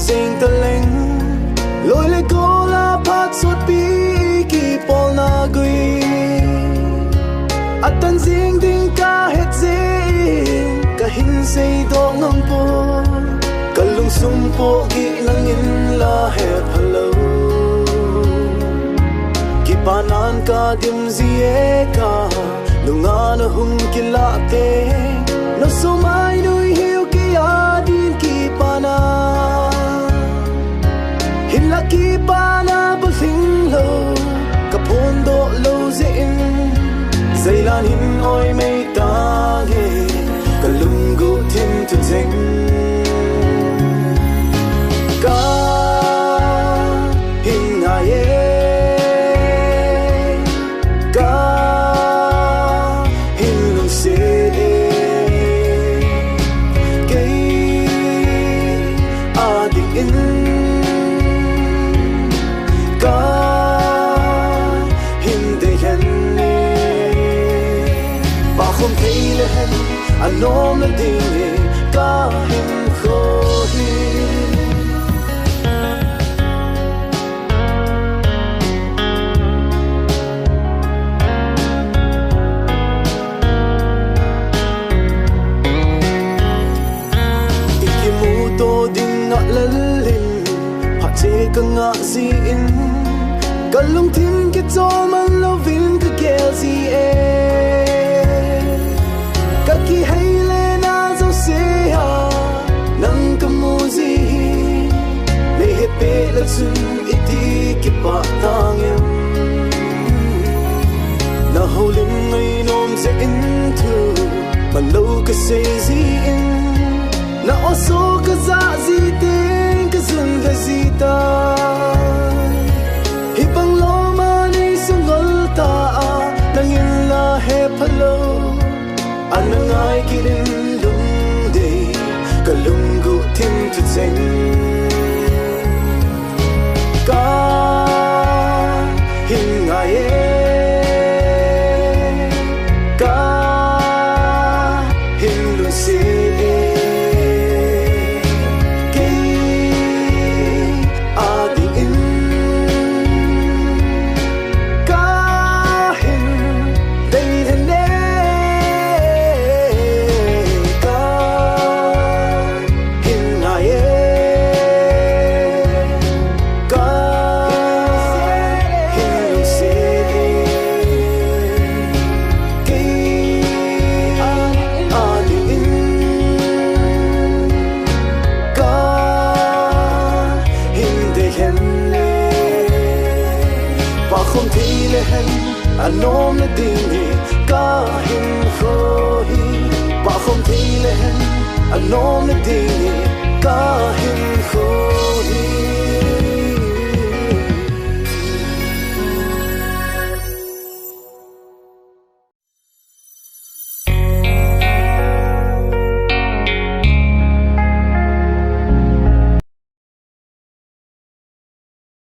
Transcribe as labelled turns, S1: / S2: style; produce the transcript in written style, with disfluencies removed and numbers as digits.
S1: ding ta leng loi le ko la phat suốt pi ki pol na gui atan ding ding ka het zing ka hin sei do ngam po kalung sum po gi nang in la he phalo ki panan ka dim zie ka lunga na hung ki la te no so mai nui hiu ki adin ki pana hin la ki pana bu sing lo ka pon do lo zin Zailan hin oi mei ta ge kalung gu tim tu zeng ka hin na ye ka hin lung se ke a ding in ka hin de hen không thấy lên anh ôm lên tình ca hình khôi iki mu to ding ngã lấn lên họ chế cả ngã gì in cả lung thiên cái gió man lâu vin cái kia gì ki hay le na zo se ha nang ka mu zi le he pe la sun iti ki pa tang em na ho lim ngai nom se in thu man lo ka se zi in na o so ka za zi ten ka sun la zi ta hi bang lo ma ni sung gol ta nang in la he phalo anh ai kirin lung de kalung gu tim tu zeng ka hin ngai ka hin lu se ke a di in ka hin dei hen không thấy lên anh ôm lấy tình ca hình khôi và không thấy lên anh ôm lấy tình ca hình khôi